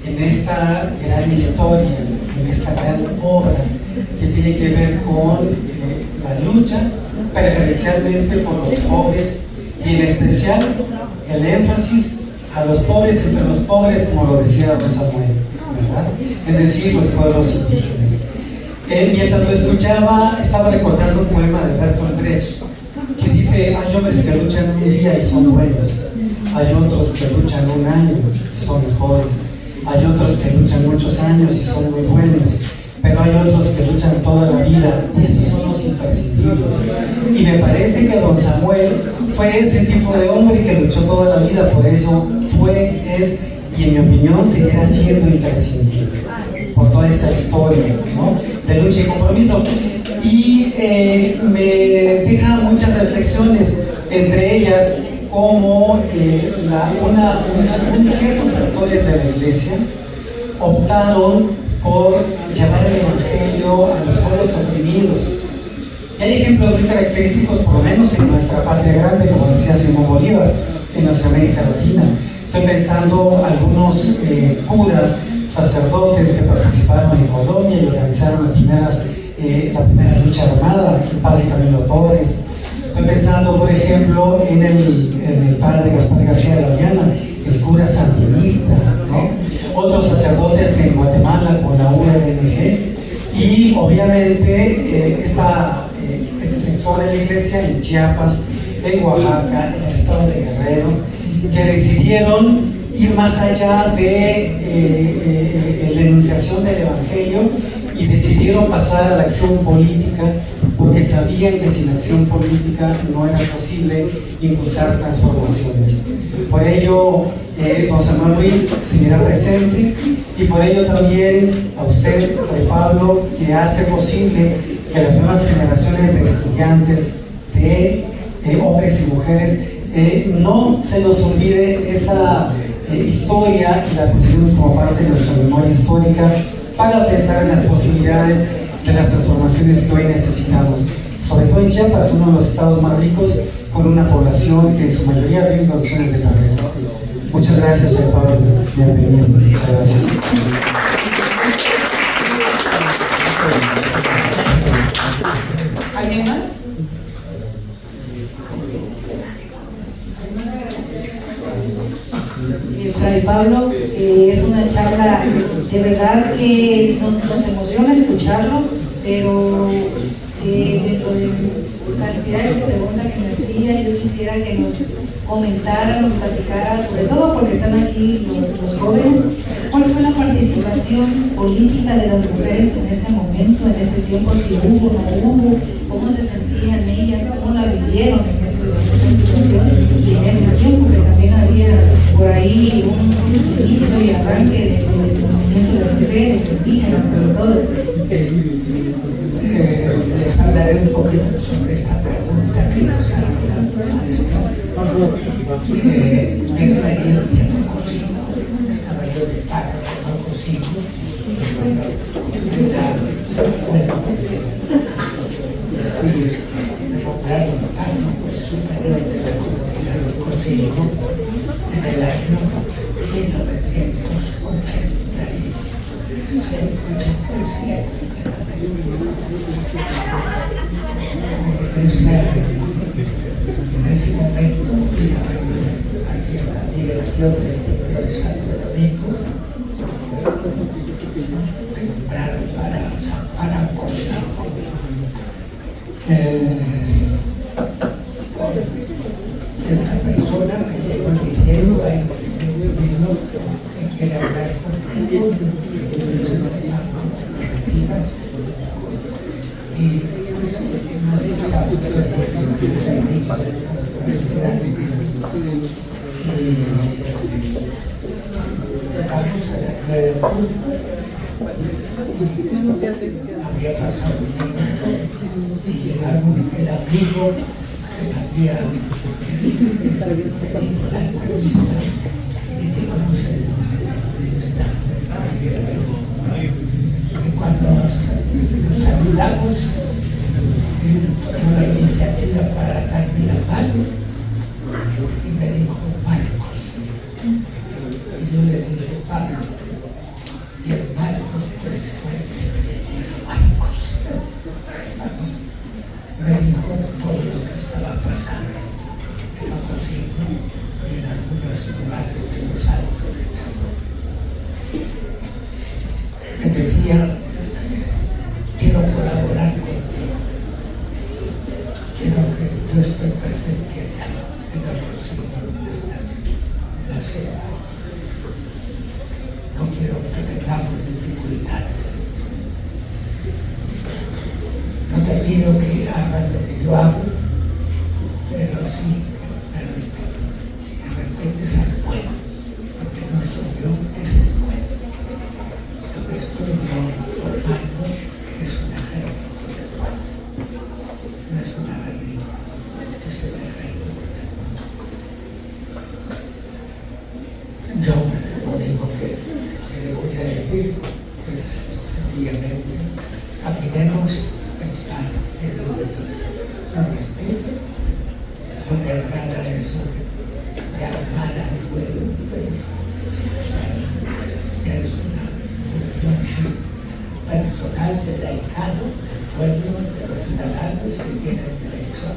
en esta gran historia, en esta gran obra que tiene que ver con la lucha, preferencialmente por los pobres y en especial el énfasis a los pobres entre los pobres, como lo decía don Samuel, ¿verdad? Es decir, los pueblos indígenas. Mientras lo escuchaba, estaba recordando un poema de Bertolt Brecht que dice: hay hombres que luchan un día y son buenos, hay otros que luchan un año y son mejores, hay otros que luchan muchos años y son muy buenos, pero hay otros que luchan toda la vida y esos son los imprescindibles. Y me parece que don Samuel fue ese tipo de hombre que luchó toda la vida, por eso fue, es y en mi opinión seguirá siendo imprescindible por toda esta historia, ¿no?, de lucha y compromiso. Y me deja muchas reflexiones, entre ellas como ciertos sectores de la iglesia optaron por llevar el evangelio a los pueblos oprimidos. Y hay ejemplos muy característicos, por lo menos en nuestra patria grande, como decía Simón Bolívar, en nuestra América Latina. Estoy pensando algunos curas, sacerdotes que participaron en Colombia y organizaron la primera lucha armada, el padre Camilo Torres. Estoy pensando, por ejemplo, en el padre Gaspar García de la Viana, el cura sandinista, ¿no? Otros sacerdotes en Guatemala con la URNG y obviamente este sector de la iglesia en Chiapas, en Oaxaca, en el estado de Guerrero, que decidieron ir más allá de la enunciación del evangelio y decidieron pasar a la acción política, porque sabían que sin acción política no era posible impulsar transformaciones. Por ello, don Samuel Ruiz seguirá presente y por ello también a usted, Fray Pablo, que hace posible que las nuevas generaciones de estudiantes, de hombres y mujeres, no se nos olvide esa historia y la consideremos como parte de nuestra memoria histórica para pensar en las posibilidades de las transformaciones que hoy necesitamos, sobre todo en Chiapas, uno de los estados más ricos, con una población que en su mayoría vive en condiciones de pobreza. Muchas gracias, Fray Pablo. Bienvenido. Muchas gracias. ¿Alguien más? Fray Pablo, es una charla de verdad que nos emociona escucharlo, pero dentro de cantidades de preguntas que me hacía, yo quisiera que nos comentara, nos platicara, sobre todo porque están aquí los jóvenes, cuál fue la participación política de las mujeres en ese momento, en ese tiempo, si hubo o no hubo, cómo se sentían ellas, cómo la vivieron en esa situación y en ese tiempo que también había por ahí un inicio y arranque del movimiento de mujeres indígenas, sobre todo. Les hablaré un poquito sobre esta pregunta que nos ha dado el maestro. Mi experiencia en Ocosimo, estaba yo de paro en Ocosimo, se me cuento, me nombraron paro superior de la comunidad de Ocosimo en el año 1986-87. En ese momento estaba yo aquí en la dirección del templo de Santo Domingo. Me nombraron para Ocosimo. Cierta persona me llegó diciendo: hay un individuo que quiere hablar contigo, se lo demando cooperativas. Y pues nos estamos haciendo el servicio pastoral y llegamos a las 9 de julio y había pasado un minuto y llegaron el amigo que me había pedido la entrevista y llegamos a la entrevista Y cuando nos saludamos, él tomó la iniciativa para darme la mano y me dijo Marcos. Y yo le dije Pablo. Y el Marcos pues fue este que dijo Marcos. Me dijo todo lo que estaba pasando en Ocosingo y en algunos lugares de los Altos de Chaco. Me decía, quiero colaborar contigo, quiero que yo esté presente allá en Ocosingo, donde estás, en la sede. No quiero que tengamos dificultades. No te pido que hagas lo que yo hago, pero sí que me respetes. Y respetes al pueblo, porque no soy yo, es el pueblo. Lo que estoy yo formando es un ejército del pueblo. No es una guerrilla, es el ejército del pueblo. Yo lo único que le voy a decir es sencillamente caminemos en paz el uno y otro. Yo respeto, no me agrada eso de armar al pueblo, pero ya es una función muy personal del laicado, del pueblo, de los ciudadanos que tienen derecho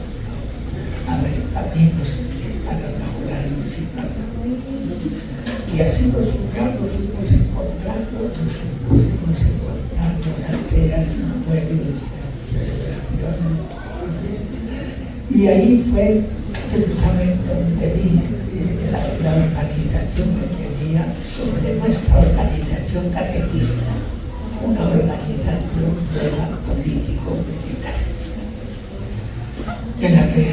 a ver caminos para mejorar su situación. Y así nos fuimos encontrando aldeas, pueblos, celebraciones, en fin. Y ahí fue precisamente donde vine la organización que tenía sobre nuestra organización catequista, una organización nueva político-militar, en la que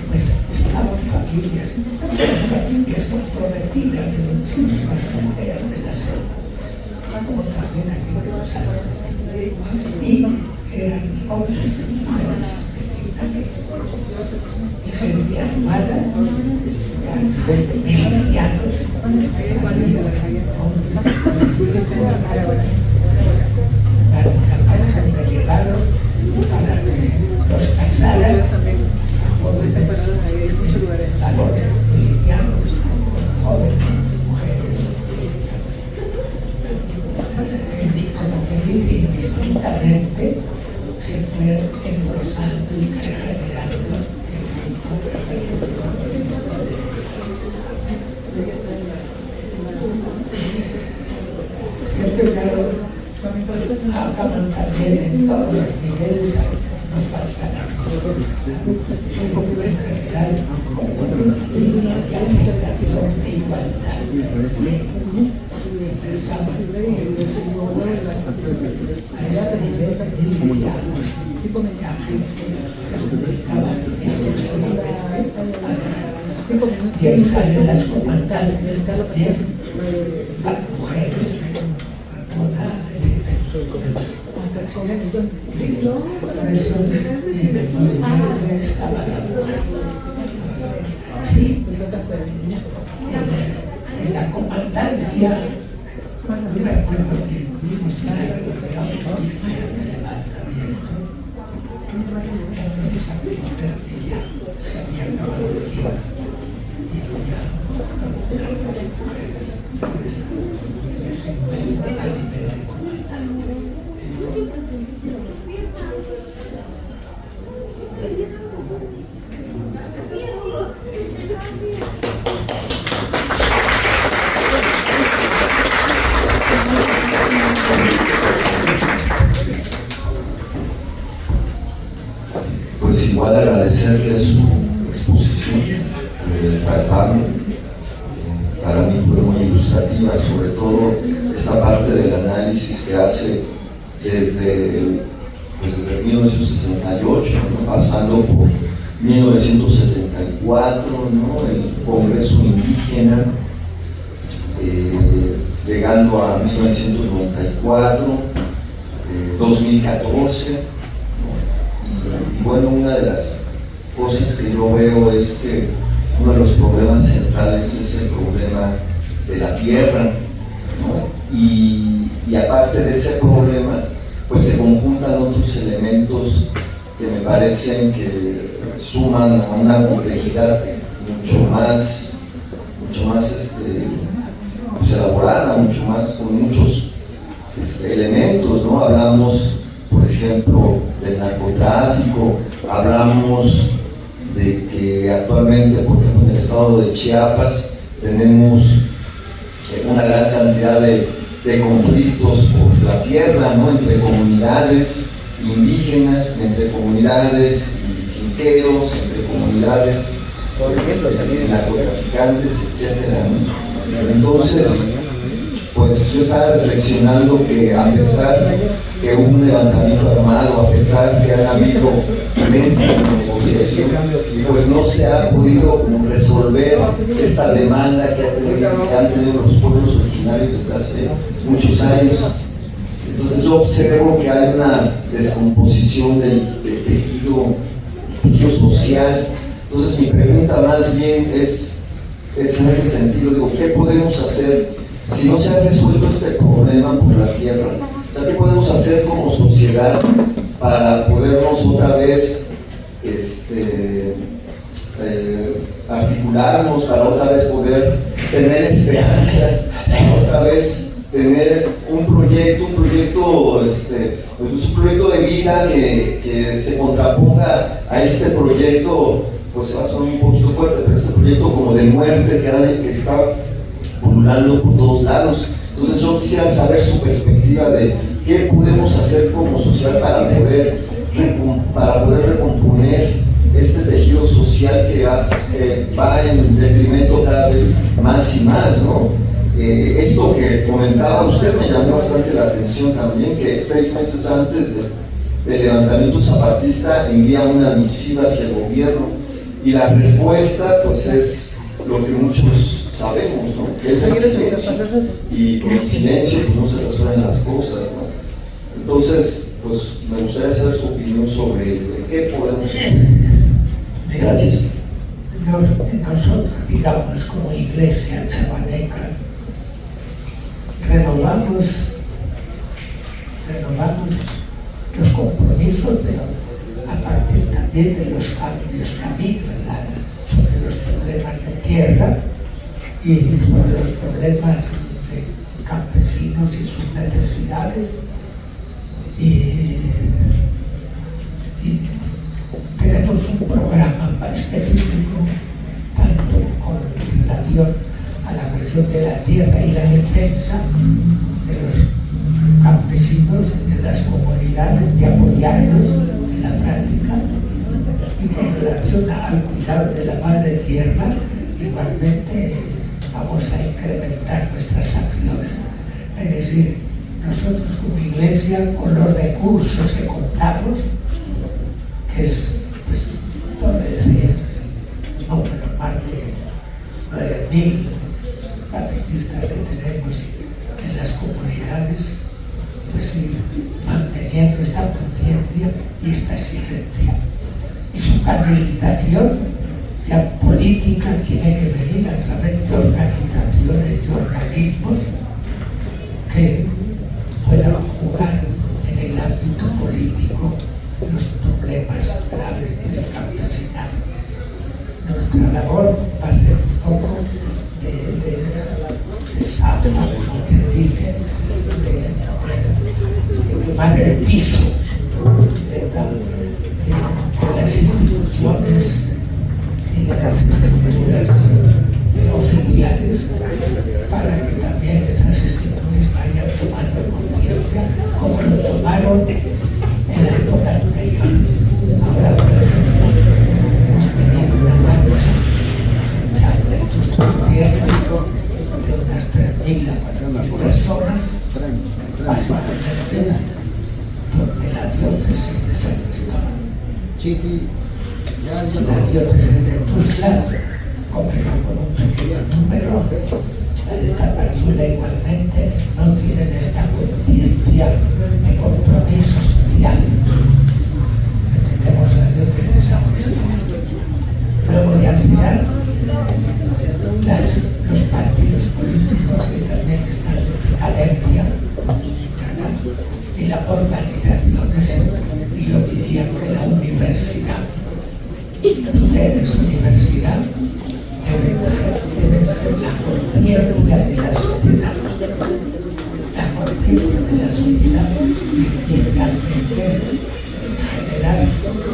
pues, estaban familias comprometidas de muchísimas aldeas de la selva, como también aquí de los Altos, y eran hombres y mujeres distintamente, y gente armada, a nivel de milicianos, había hombres me llegaron para que los casaran a jóvenes varones milicianos con jóvenes mujeres milicianas. Y como que dice indistintamente se fue engrosando y generando el ejército comunista de siempre, claro, acaban también en todos los niveles, nos faltan cosas. En general, como línea de aceptación, de igualdad, de respeto, expresaban a ese nivel de milicianos y a gente que se dedicaban exclusivamente a la guerra. Y ahí salen las comandantes también, las mujeres, por eso en el movimiento estaba la mujer. Sí, en la comandancia, yo me acuerdo que tuvimos una reunión política de levantamiento, donde esa mujer que ya se había acabado el tiempo y había algunas mujeres en ese encuentro a nivel de comandante. Pues igual agradecerle su exposición, Pablo. Para mí fue muy ilustrativa, sobre todo esta parte del análisis que hace desde 1968, ¿no? Pasando por 1974, ¿no? El Congreso Indígena, llegando a 1994, 2014, ¿no? Y bueno, una de las cosas que yo veo es que uno de los problemas centrales es el problema de la tierra, ¿no? Y y aparte de ese problema, pues se conjuntan otros elementos que me parecen que suman a una complejidad mucho más pues elaborada, mucho más, con muchos elementos, ¿no? Hablamos, por ejemplo, del narcotráfico, hablamos de que actualmente, por ejemplo, en el estado de Chiapas tenemos una gran cantidad de conflictos por la tierra, ¿no? Entre comunidades indígenas, entre comunidades finqueros, entre comunidades narcotraficantes, etcétera, ¿no? Entonces, pues yo estaba reflexionando que a pesar que hubo un levantamiento armado, a pesar que han habido meses de negociación, pues no se ha podido resolver esta demanda que han tenido los pueblos originarios desde hace muchos años. Entonces yo observo que hay una descomposición del tejido social. Entonces mi pregunta más bien es en ese sentido, digo, ¿qué podemos hacer si no se ha resuelto este problema por la tierra? O sea, ¿qué podemos hacer como sociedad para podernos otra vez articularnos, para otra vez poder tener esperanza, para otra vez tener un proyecto de vida que se contraponga a este proyecto, pues va a sonar un poquito fuerte, pero este proyecto como de muerte que está pululando por todos lados? Entonces yo quisiera saber su perspectiva de qué podemos hacer como sociedad para poder recomponer este tejido social que va en detrimento cada vez más y más, ¿no? Esto que comentaba usted me llamó bastante la atención también, que 6 meses antes del levantamiento zapatista envía una misiva hacia el gobierno, y la respuesta pues es lo que muchos sabemos, ¿no? Es el silencio, y con el silencio pues no se resuelven las cosas, ¿no? Entonces, pues me gustaría saber su opinión sobre qué podemos hacer. Gracias. Nosotros, digamos, como Iglesia Chapaneca, renovamos los compromisos, pero a partir también de los cambios que ha habido sobre los problemas de tierra y sobre los problemas de campesinos y sus necesidades, y tenemos un programa específico tanto con relación a la cuestión de la tierra y la defensa de los campesinos en las comunidades, de apoyarlos en la práctica, y con relación al cuidado de la madre tierra, igualmente vamos a incrementar nuestras acciones. Es decir, nosotros como Iglesia, con los recursos que contamos, que es pues todo ese número, más de 9.000 catequistas que tenemos en las comunidades, pues ir manteniendo esta conciencia y esta exigencia. Y su canalización ya política tiene que venir a través de organizaciones y organismos que puedan jugar en el ámbito político los problemas graves del campesinado. Nuestra labor va a ser un poco de zapa, como quien dice, de quemar el piso de las instituciones y de las estructuras oficiales, para que también esas estructuras vayan tomando conciencia como lo tomaron en la época anterior. Ahora, por ejemplo, hemos tenido una marcha en Charletos Gutiérrez de unas 3.000 a 4.000 personas, básicamente de la diócesis de San Cristóbal. La diócesis de Tuzla cooperó con un pequeño número. La de Tapachula igualmente no tienen esta conciencia de compromiso social que tenemos la diócesis de San Cristóbal. Luego ya serán los partidos políticos que también están en decadencia, y las organizaciones, y yo diría que la universidad. Ustedes, universidad, deben ser la conciencia de la sociedad. La conciencia de la sociedad y realmente generar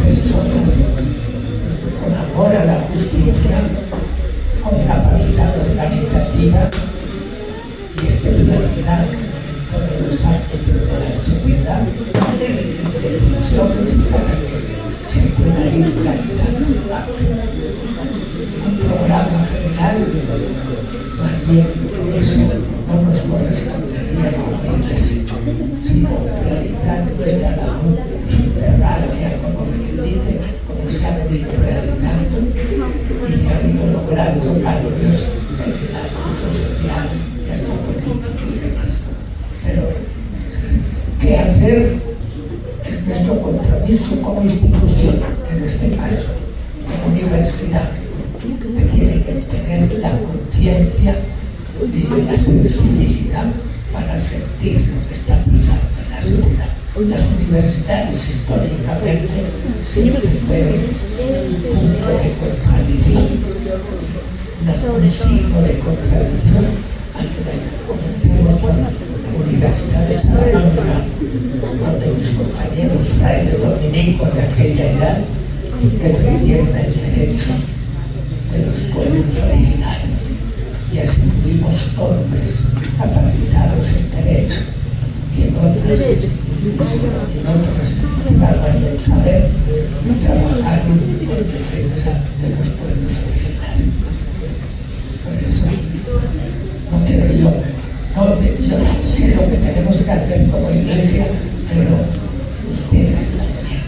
personas con amor a la justicia, con capacidad organizativa y especialidad en todos los ámbitos de la sociedad, de funciones para que se pueda ir realizando un programa general. Más bien eso no nos correspondería como iglesia, sino realizar nuestra labor subterránea, como quien dice, como se ha venido realizando y se ha ido logrando cambios en el ámbito social y hasta político y demás. Pero, ¿qué hacer en nuestro compromiso como institución, en este caso, como universidad, que tiene que tener la conciencia y la sensibilidad para sentir lo que está pasando en la sociedad? Las universidades históricamente siempre fueron un punto de contradicción, un signo de contradicción ante la comencemos con la Universidad de Salamanca, donde mis compañeros frailes dominicos de aquella edad defendieron el derecho de los pueblos originarios, y así tuvimos hombres capacitados en derecho y en otras ramas del saber que trabajaron en defensa de los pueblos originarios. Por eso no quiero yo sé lo que tenemos que hacer como iglesia, pero ustedes también,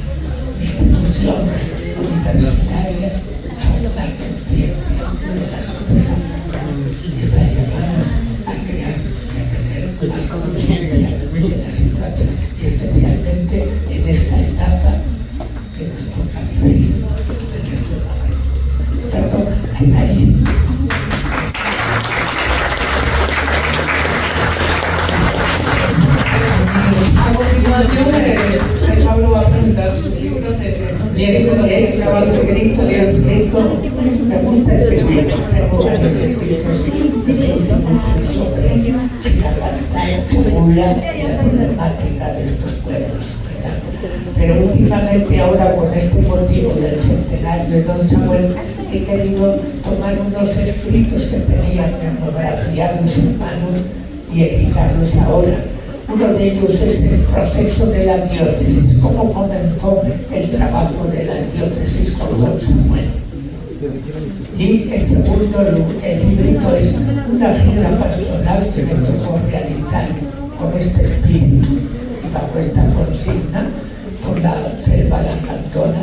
instituciones universitarias, son la conciencia de la sociedad y están llamadas a crear y a tener más conciencia de la situación, y especialmente en esta etapa que nos toca vivir en este momento. Perdón, hasta ahí. A continuación, Pablo va a presentar sus libros. Bien, he escrito, me gusta escribir, tengo varios escritos, los últimos sobre si la pantalla chapula y la problemática de estos pueblos, ¿verdad? Pero últimamente ahora con este motivo del centenario de Don Samuel he querido tomar unos escritos que tenía memografiados en mano y editarlos ahora. Uno de ellos es el proceso de la diócesis, cómo comenzó el trabajo de la diócesis con Don Samuel. Y el segundo, el librito, es una gira pastoral que me tocó realizar con este espíritu y bajo esta consigna por la selva lacandona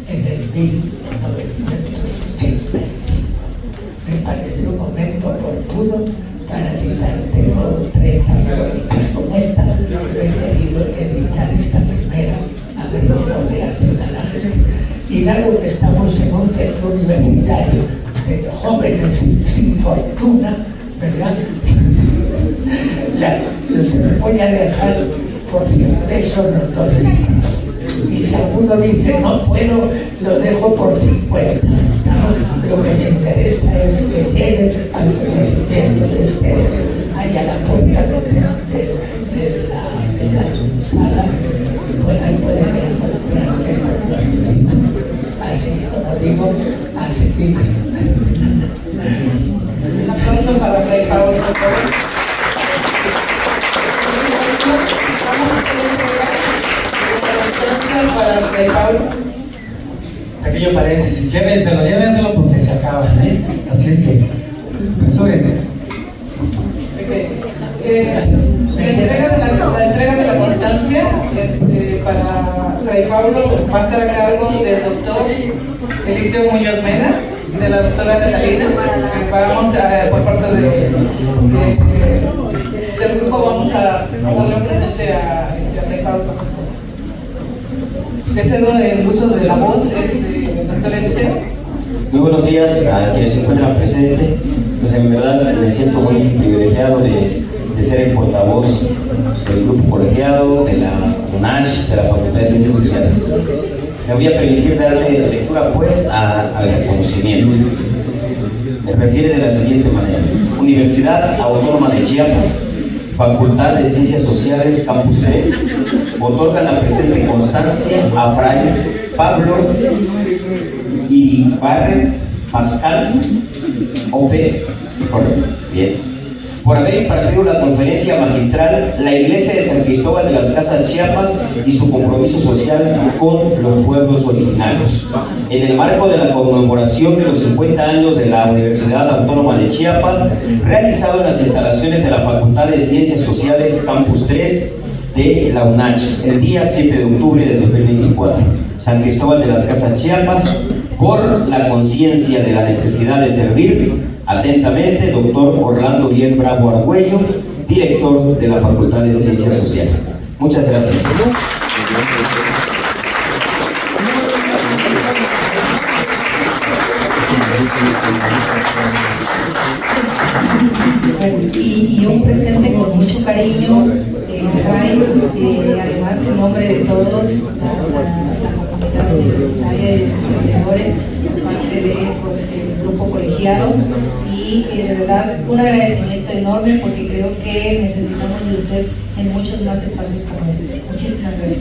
en el 1985. Me pareció un momento oportuno para editar. Tengo 30 crónicas como esta, pero he querido editar esta primera a ver cómo reacciona la gente. Y dado que estamos en un centro universitario de jóvenes sin fortuna, ¿verdad? Les voy a dejar por 100 pesos los 2 libros. Y si alguno dice no puedo, lo dejo por 50. ¿No? Lo que me interesa es que lleguen al conocimiento de ustedes. Ahí a la puerta de la sala, pues ahí pueden encontrar estos 2 libritos. Así, como digo, a seguir. Un aplauso para Fray Pablo, por favor. Vamos a hacer un para Fray Pablo. Pequeño paréntesis, llévenselo porque se acaban, ¿eh? Así es que, presúrense. La entrega de la constancia para Fray Pablo va a estar a cargo del doctor Eliseo Muñoz Mena y de la doctora Catalina. Vamos por parte del grupo, vamos a darle un presente a Fray Pablo. Le cedo el uso de la voz del doctor Eliseo. Muy buenos días a quienes se encuentran presentes. Pues en verdad me siento muy privilegiado de de ser el portavoz del grupo colegiado, de la UNACH, de la Facultad de Ciencias Sociales. Me voy a permitir darle lectura pues al reconocimiento. Me refiere de la siguiente manera: Universidad Autónoma de Chiapas, Facultad de Ciencias Sociales, Campus 3, otorgan la presente constancia a Fray Pablo Iribarren Pascal, OP, correcto, bien, por haber impartido la conferencia magistral La Iglesia de San Cristóbal de las Casas Chiapas y su compromiso social con los pueblos originarios, en el marco de la conmemoración de los 50 años de la Universidad Autónoma de Chiapas, realizado en las instalaciones de la Facultad de Ciencias Sociales, Campus 3 de la UNACH, el día 7 de octubre de 2024. San Cristóbal de las Casas Chiapas, por la conciencia de la necesidad de servir. Atentamente, doctor Orlando Uriel Bravo Argüello, director de la Facultad de Ciencias Sociales. Muchas gracias. Y un presente con mucho cariño, Fray, además en nombre de todos, la comunidad universitaria y de sus servidores, parte del grupo colegiado, y de verdad un agradecimiento enorme porque creo que necesitamos de usted en muchos más espacios como este. Muchísimas gracias.